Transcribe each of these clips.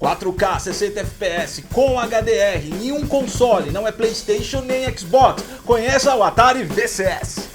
4K 60 FPS com HDR em um console, não é PlayStation nem Xbox. Conheça o Atari VCS.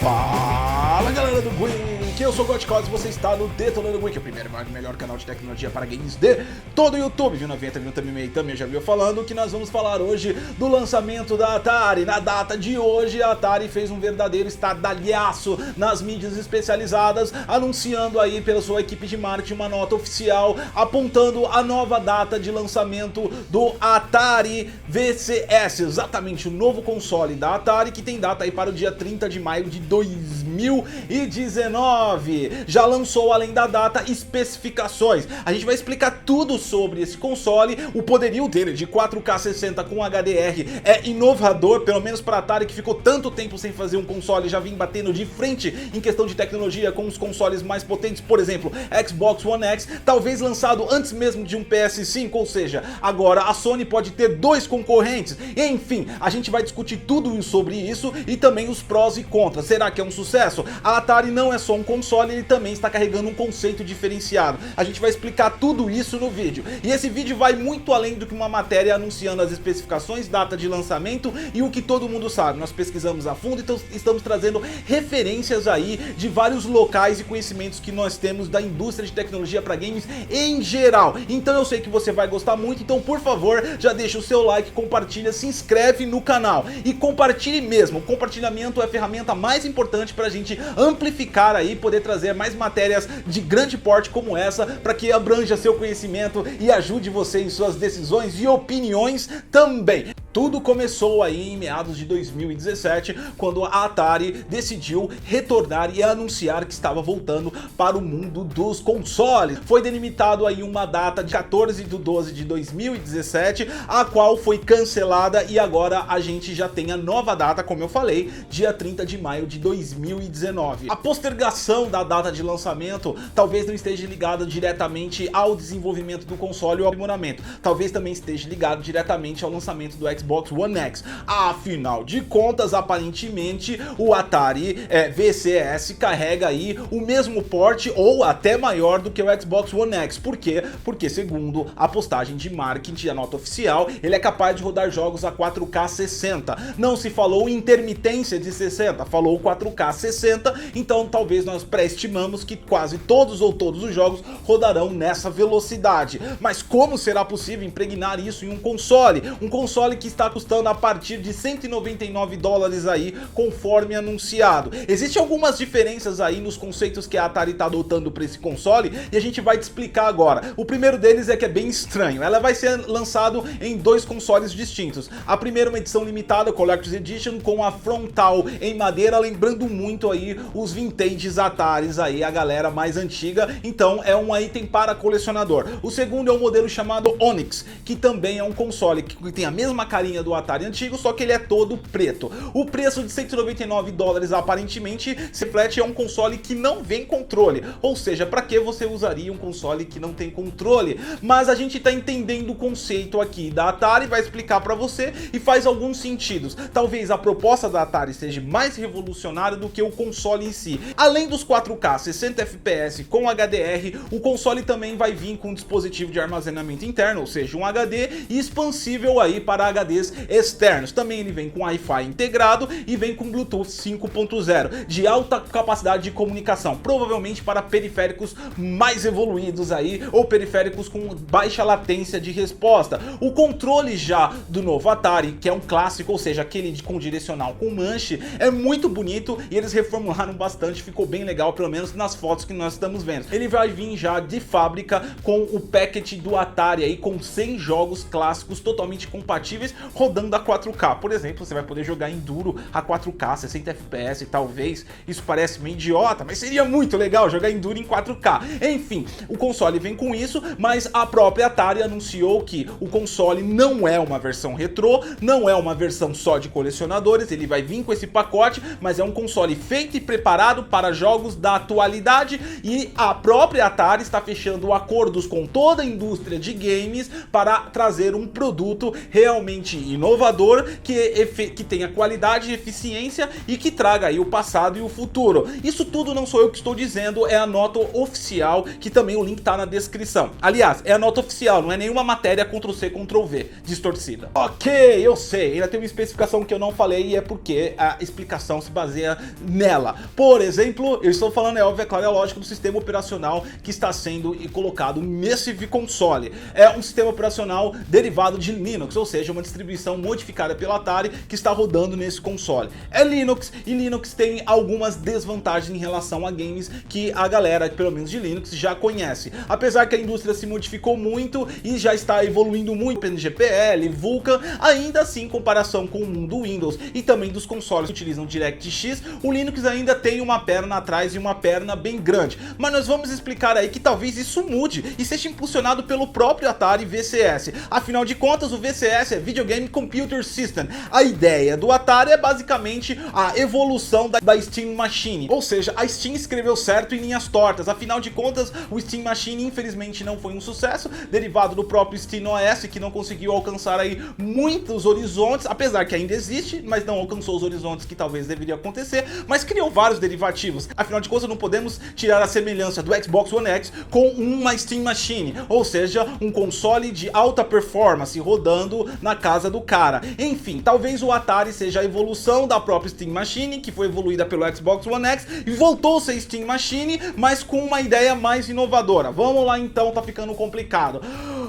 Fala galera do Geek, eu sou o Gotcos e você está no Detonando Geek, o primeiro e melhor canal de tecnologia para games de todo o YouTube. Viu 90 minutos também já viu falando que nós vamos falar hoje do lançamento da Atari. Na data de hoje, a Atari fez um verdadeiro estardalhaço nas mídias especializadas, anunciando aí pela sua equipe de marketing uma nota oficial apontando a nova data de lançamento do Atari VCS, exatamente o novo console da Atari que tem data aí para o dia 30 de maio de 2019. Já lançou, além da data, especificações. A gente vai explicar tudo sobre esse console. O poderio dele de 4K 60 com HDR é inovador, pelo menos para a Atari, que ficou tanto tempo sem fazer um console, já vem batendo de frente em questão de tecnologia com os consoles mais potentes, por exemplo, Xbox One X, talvez lançado antes mesmo de um PS5, ou seja, agora a Sony pode ter dois concorrentes. Enfim, a gente vai discutir tudo sobre isso e também os prós e contras. Será que é um sucesso? A Atari não é só um console, ele também está carregando um conceito diferenciado. A gente vai explicar tudo isso no vídeo. E esse vídeo vai muito além do que uma matéria anunciando as especificações, data de lançamento e o que todo mundo sabe. Nós pesquisamos a fundo e estamos trazendo referências aí de vários locais e conhecimentos que nós temos da indústria de tecnologia para games em geral. Então eu sei que você vai gostar muito, então por favor, já deixa o seu like, compartilha, se inscreve no canal e compartilhe mesmo. O compartilhamento é a ferramenta mais importante para a gente amplificar aí, poder trazer mais matérias de grande porte como essa, para que abranja seu conhecimento e ajude você em suas decisões e opiniões também. Tudo começou aí em meados de 2017, quando a Atari decidiu retornar e anunciar que estava voltando para o mundo dos consoles. Foi delimitado aí uma data de 14/12/2017, a qual foi cancelada e agora a gente já tem a nova data, como eu falei, dia 30 de maio de 2019. A postergação da data de lançamento talvez não esteja ligada diretamente ao desenvolvimento do console ou ao aprimoramento, talvez também esteja ligado diretamente ao lançamento do Xbox One X. Afinal de contas, aparentemente o Atari VCS carrega aí o mesmo porte ou até maior do que o Xbox One X. Por quê? Porque segundo a postagem de marketing, a nota oficial, ele é capaz de rodar jogos a 4K 60. Não se falou intermitência de 60, falou 4K 60, então talvez nós pré-estimamos que quase todos ou todos os jogos rodarão nessa velocidade. Mas como será possível impregnar isso em um console? Um console que está custando a partir de $199 aí, conforme anunciado. Existem algumas diferenças aí nos conceitos que a Atari está adotando para esse console e a gente vai te explicar agora. O primeiro deles é que é bem estranho. Ela vai ser lançado em dois consoles distintos. A primeira é uma edição limitada, Collector's Edition, com a frontal em madeira, lembrando muito aí os vintages Ataris aí, a galera mais antiga, então é um item para colecionador. O segundo é um modelo chamado Onyx, que também é um console que tem a mesma carinha do Atari antigo, só que ele é todo preto. O preço de $199 aparentemente se reflete a um console que não vem controle, ou seja, para que você usaria um console que não tem controle? Mas a gente tá entendendo o conceito aqui da Atari, vai explicar para você e faz alguns sentidos. Talvez a proposta da Atari seja mais revolucionária do que o console em si. Além dos 4K 60 FPS com HDR, o console também vai vir com um dispositivo de armazenamento interno, ou seja, um HD expansível aí para HDs externos. Também ele vem com Wi-Fi integrado e vem com Bluetooth 5.0 de alta capacidade de comunicação, provavelmente para periféricos mais evoluídos aí ou periféricos com baixa latência de resposta. O controle já do novo Atari, que é um clássico, ou seja, aquele com direcional com manche, é muito bonito e eles reformularam bastante, ficou bem legal, pelo menos nas fotos que nós estamos vendo. Ele vai vir já de fábrica com o packet do Atari aí, com 100 jogos clássicos totalmente compatíveis rodando a 4K. Por exemplo, você vai poder jogar Enduro a 4K, 60 FPS, talvez. Isso parece meio idiota, mas seria muito legal jogar Enduro em 4K. Enfim, o console vem com isso, mas a própria Atari anunciou que o console não é uma versão retrô, não é uma versão só de colecionadores, ele vai vir com esse pacote, mas é um console feito e preparado para jogos da atualidade, e a própria Atari está fechando acordos com toda a indústria de games para trazer um produto realmente inovador, que tenha qualidade e eficiência e que traga aí o passado e o futuro. Isso tudo não sou eu que estou dizendo, é a nota oficial, que também o link tá na descrição. Aliás, é a nota oficial, não é nenhuma matéria Ctrl+C, Ctrl+V distorcida. Ok, eu sei, ainda tem uma especificação que eu não falei e é porque a explicação se baseia nela. Por exemplo, eu estou falando, é óbvio, é claro, é lógico, do sistema operacional que está sendo colocado nesse console. É um sistema operacional derivado de Linux, ou seja, uma distribuição modificada pela Atari que está rodando nesse console. É Linux, e Linux tem algumas desvantagens em relação a games que a galera, pelo menos de Linux, já conhece. Apesar que a indústria se modificou muito e já está evoluindo muito, OpenGPL, Vulkan, ainda assim, em comparação com o mundo Windows e também dos consoles que utilizam DirectX, o Linux ainda tem uma perna atrás e uma perna bem grande. Mas nós vamos explicar aí que talvez isso mude e seja impulsionado pelo próprio Atari VCS. Afinal de contas, o VCS é Video Game Computer System. A ideia do Atari é basicamente a evolução da Steam Machine, ou seja, a Steam escreveu certo em linhas tortas. Afinal de contas, o Steam Machine infelizmente não foi um sucesso, derivado do próprio Steam OS, que não conseguiu alcançar aí muitos horizontes, apesar que ainda existe, mas não alcançou os horizontes que talvez deveria acontecer, mas criou vários derivativos. Afinal de contas, não podemos tirar a semelhança do Xbox One X com uma Steam Machine, ou seja, um console de alta performance rodando na casa do cara. Enfim, talvez o Atari seja a evolução da própria Steam Machine, que foi evoluída pelo Xbox One X e voltou a ser Steam Machine, mas com uma ideia mais inovadora. Vamos lá então, tá ficando complicado.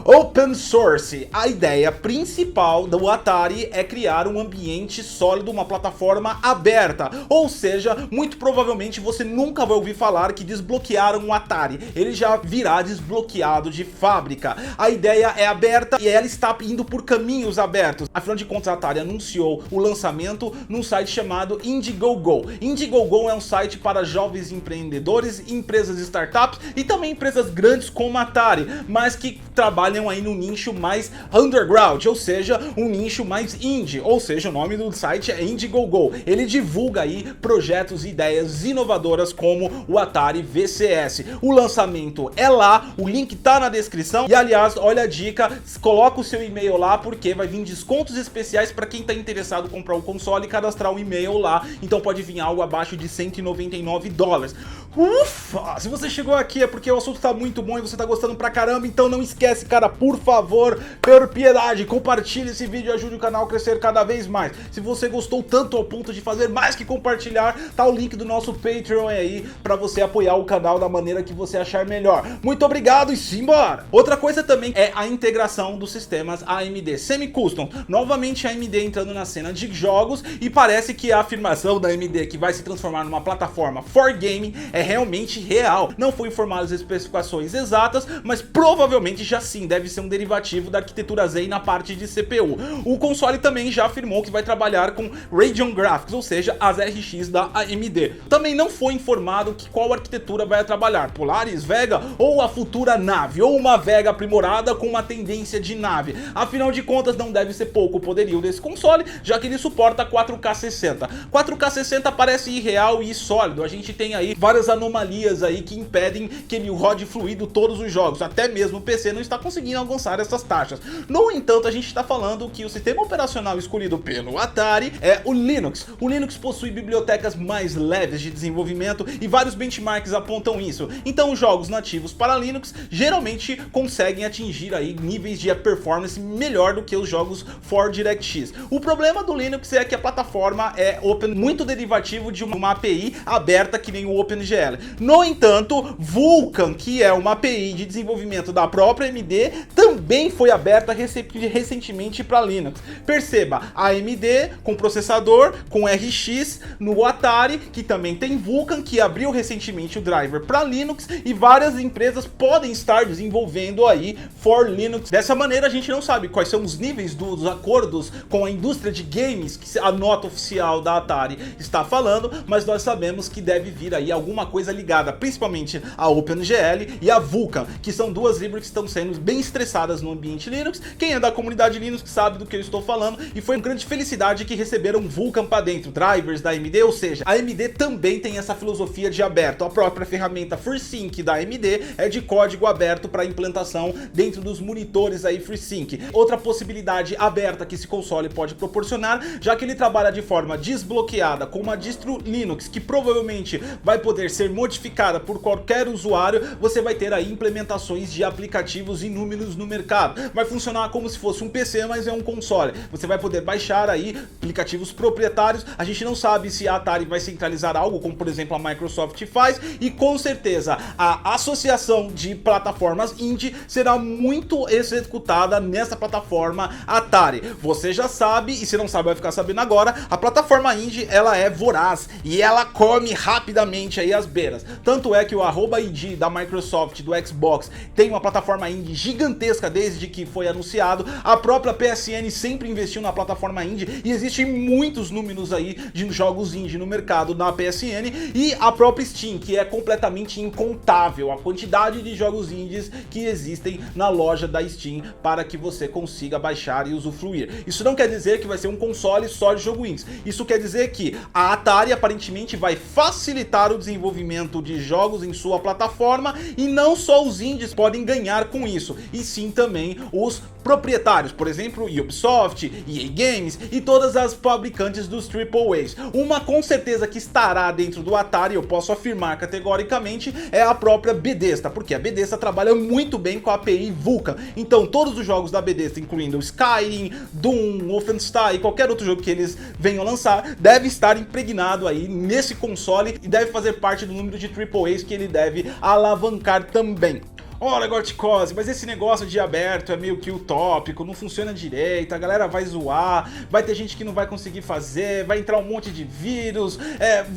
Open Source. A ideia principal do Atari é criar um ambiente sólido, uma plataforma aberta, ou seja, muito provavelmente você nunca vai ouvir falar que desbloquearam o Atari, ele já virá desbloqueado de fábrica. A ideia é aberta e ela está indo por caminhos abertos. Afinal de contas, a Atari anunciou o lançamento num site chamado Indiegogo. Indiegogo é um site para jovens empreendedores, empresas startups e também empresas grandes como a Atari, mas que trabalham aí no nicho mais underground, ou seja, um nicho mais indie, ou seja, o nome do site é Indiegogo. Ele divulga aí projetos e ideias inovadoras como o Atari VCS. O lançamento é lá, o link tá na descrição e, aliás, olha a dica, coloca o seu e-mail lá porque vai vir descontos especiais para quem tá interessado em comprar o console e cadastrar um e-mail lá, então pode vir algo abaixo de $199. Ufa! Se você chegou aqui é porque o assunto tá muito bom e você tá gostando pra caramba, então não esquece, cara, por favor, por piedade, compartilhe esse vídeo e ajude o canal a crescer cada vez mais. Se você gostou tanto ao ponto de fazer mais que compartilhar, tá o link do nosso Patreon aí pra você apoiar o canal da maneira que você achar melhor. Muito obrigado e simbora! Outra coisa também é a integração dos sistemas AMD Semi-Custom. Novamente a AMD entrando na cena de jogos e parece que a afirmação da AMD que vai se transformar numa plataforma for gaming é realmente real. Não foi informado as especificações exatas, mas provavelmente já sim deve ser um derivativo da arquitetura Zen na parte de CPU. O console também já afirmou que vai trabalhar com Radeon Graphics, ou seja, as RX da AMD. Também não foi informado que qual arquitetura vai trabalhar, Polaris, Vega ou a futura nave, ou uma Vega aprimorada com uma tendência de nave. Afinal de contas, não deve ser pouco o poderio desse console, já que ele suporta 4K 60. 4K 60 parece irreal e sólido, a gente tem aí várias anomalias aí que impedem que ele rode fluido todos os jogos, até mesmo o PC não está conseguindo alcançar essas taxas. No entanto, a gente está falando que o sistema operacional escolhido pelo Atari é o Linux. O Linux possui bibliotecas mais leves de desenvolvimento e vários benchmarks apontam isso. Então, os jogos nativos para Linux geralmente conseguem atingir aí níveis de performance melhor do que os jogos for DirectX. O problema do Linux é que a plataforma é open, muito derivativo de uma API aberta que nem o OpenGL. OpenGL. No entanto, Vulkan, que é uma API de desenvolvimento da própria AMD, também foi aberta recentemente para Linux. Perceba, a AMD com processador, com RX, no Atari, que também tem Vulkan, que abriu recentemente o driver para Linux, e várias empresas podem estar desenvolvendo aí for Linux. Dessa maneira, a gente não sabe quais são os níveis dos acordos com a indústria de games que a nota oficial da Atari está falando, mas nós sabemos que deve vir aí alguma coisa ligada principalmente a OpenGL e a Vulkan, que são duas libraries que estão sendo bem estressadas no ambiente Linux. Quem é da comunidade Linux sabe do que eu estou falando, e foi uma grande felicidade que receberam Vulkan para dentro, drivers da AMD, ou seja, a AMD também tem essa filosofia de aberto. A própria ferramenta FreeSync da AMD é de código aberto para implantação dentro dos monitores aí FreeSync. Outra possibilidade aberta que esse console pode proporcionar, já que ele trabalha de forma desbloqueada com uma distro Linux que provavelmente vai poder ser modificada por qualquer usuário, você vai ter aí implementações de aplicativos inúmeros no mercado. Vai funcionar como se fosse um PC, mas é um console. Você vai poder baixar aí aplicativos proprietários. A gente não sabe se a Atari vai centralizar algo, como por exemplo a Microsoft faz, e com certeza a associação de plataformas indie será muito executada nessa plataforma Atari. Você já sabe, e se não sabe vai ficar sabendo agora, a plataforma indie ela é voraz e ela come rapidamente aí as beiras. Tanto é que o @id da Microsoft, do Xbox, tem uma plataforma indie gigantesca desde que foi anunciado. A própria PSN sempre investiu na plataforma indie e existem muitos números aí de jogos indie no mercado na PSN, e a própria Steam, que é completamente incontável a quantidade de jogos indies que existem na loja da Steam para que você consiga baixar e usufruir. Isso não quer dizer que vai ser um console só de jogo indies. Isso quer dizer que a Atari aparentemente vai facilitar o desenvolvimento de jogos em sua plataforma, e não só os indies podem ganhar com isso, e sim também os proprietários, por exemplo, Ubisoft, EA Games e todas as fabricantes dos AAAs. Uma com certeza que estará dentro do Atari, eu posso afirmar categoricamente, é a própria Bethesda, porque a Bethesda trabalha muito bem com a API Vulkan. Então todos os jogos da Bethesda, incluindo Skyrim, Doom, Wolfenstein e qualquer outro jogo que eles venham lançar, deve estar impregnado aí nesse console e deve fazer parte do número de AAAs que ele deve alavancar também. Olha, Gorticose, mas esse negócio de aberto é meio que utópico, não funciona direito, a galera vai zoar, vai ter gente que não vai conseguir fazer, vai entrar um monte de vírus,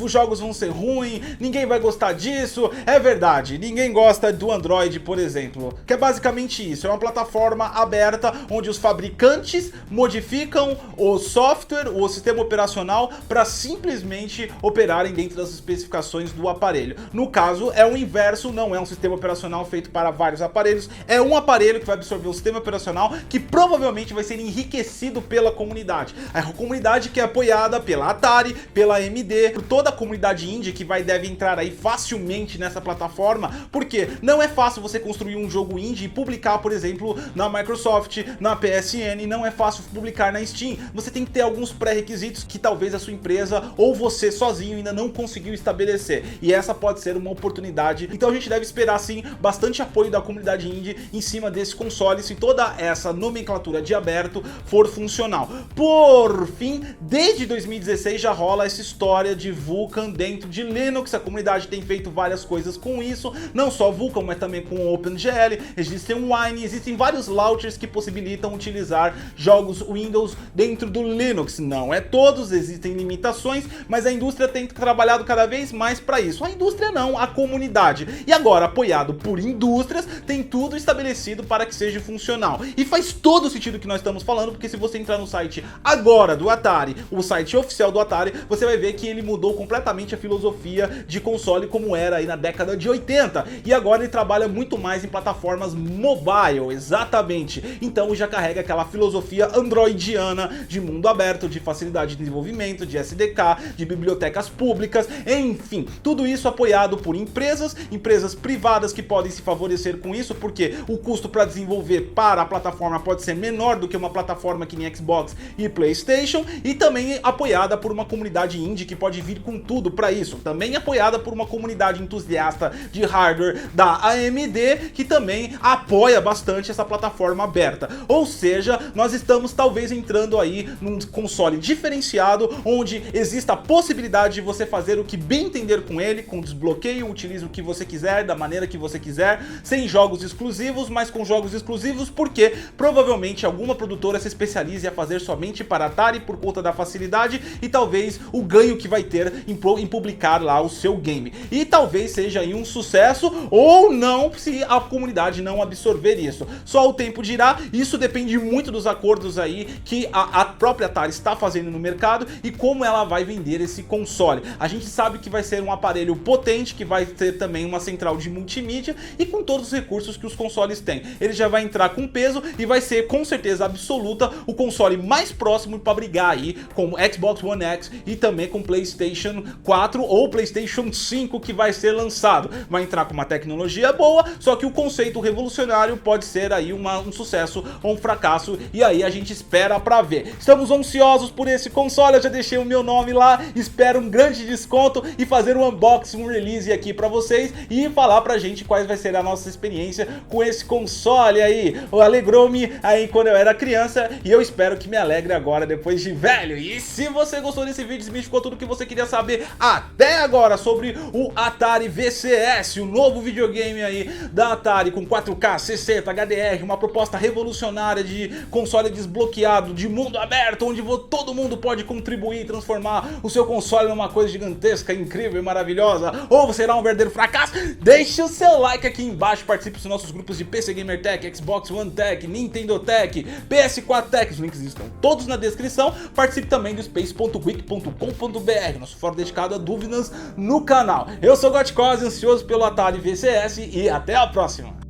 os jogos vão ser ruins, ninguém vai gostar disso. É verdade, ninguém gosta do Android, por exemplo, que é basicamente isso, é uma plataforma aberta onde os fabricantes modificam o software, o sistema operacional, para simplesmente operarem dentro das especificações do aparelho. No caso, é o inverso, não é um sistema operacional feito para vários aparelhos, é um aparelho que vai absorver o sistema operacional que provavelmente vai ser enriquecido pela comunidade. A comunidade que é apoiada pela Atari, pela AMD, por toda a comunidade indie que deve entrar aí facilmente nessa plataforma, porque não é fácil você construir um jogo indie e publicar, por exemplo, na Microsoft, na PSN, não é fácil publicar na Steam. Você tem que ter alguns pré-requisitos que talvez a sua empresa ou você sozinho ainda não conseguiu estabelecer, e essa pode ser uma oportunidade. Então a gente deve esperar sim bastante apoio da comunidade indie em cima desse console, se toda essa nomenclatura de aberto for funcional. Por fim, desde 2016 já rola essa história de Vulkan dentro de Linux. A comunidade tem feito várias coisas com isso, não só Vulkan, mas também com OpenGL, existem Wine, existem vários launchers que possibilitam utilizar jogos Windows dentro do Linux. Não é todos, existem limitações, mas a indústria tem trabalhado cada vez mais para isso. A indústria não, a comunidade. E agora, apoiado por indústria, tem tudo estabelecido para que seja funcional. E faz todo o sentido que nós estamos falando, porque se você entrar no site agora do Atari, o site oficial do Atari, você vai ver que ele mudou completamente a filosofia de console como era aí na década de 80. E agora ele trabalha muito mais em plataformas mobile, exatamente. Então já carrega aquela filosofia androidiana de mundo aberto, de facilidade de desenvolvimento, de SDK, de bibliotecas públicas, enfim, tudo isso apoiado por empresas privadas que podem se favorecer torcer com isso, porque o custo para desenvolver para a plataforma pode ser menor do que uma plataforma que nem Xbox e PlayStation, e também apoiada por uma comunidade indie que pode vir com tudo para isso, também apoiada por uma comunidade entusiasta de hardware da AMD, que também apoia bastante essa plataforma aberta. Ou seja, nós estamos talvez entrando aí num console diferenciado, onde exista a possibilidade de você fazer o que bem entender com ele, com desbloqueio, utilize o que você quiser, da maneira que você quiser, sem jogos exclusivos, mas com jogos exclusivos, porque provavelmente alguma produtora se especialize a fazer somente para Atari por conta da facilidade e talvez o ganho que vai ter em publicar lá o seu game. E talvez seja aí um sucesso ou não, se a comunidade não absorver isso. Só o tempo dirá, isso depende muito dos acordos aí que a própria Atari está fazendo no mercado e como ela vai vender esse console. A gente sabe que vai ser um aparelho potente, que vai ter também uma central de multimídia e com todos os recursos que os consoles têm. Ele já vai entrar com peso e vai ser com certeza absoluta o console mais próximo para brigar aí com o Xbox One X e também com o PlayStation 4 ou PlayStation 5 que vai ser lançado. Vai entrar com uma tecnologia boa, só que o conceito revolucionário pode ser aí um sucesso ou um fracasso, e aí a gente espera pra ver. Estamos ansiosos por esse console, eu já deixei o meu nome lá, espero um grande desconto e fazer um unboxing, um release aqui pra vocês e falar pra gente quais vai ser a nossa experiência com esse console aí. Alegrou-me aí quando eu era criança e eu espero que me alegre agora depois de velho. E se você gostou desse vídeo, desmistificou tudo o que você queria saber até agora sobre o Atari VCS, o novo videogame aí da Atari com 4K, 60, HDR, uma proposta revolucionária de console desbloqueado, de mundo aberto, onde todo mundo pode contribuir e transformar o seu console numa coisa gigantesca, incrível e maravilhosa, ou será um verdadeiro fracasso? Deixe o seu like aqui embaixo, participe dos nossos grupos de PC Gamer Tech, Xbox One Tech, Nintendo Tech, PS4 Tech, os links estão todos na descrição. Participe também do space.wiki.com.br, nosso fórum dedicado a dúvidas no canal. Eu sou o Gotcose, ansioso pelo Atari VCS e até a próxima!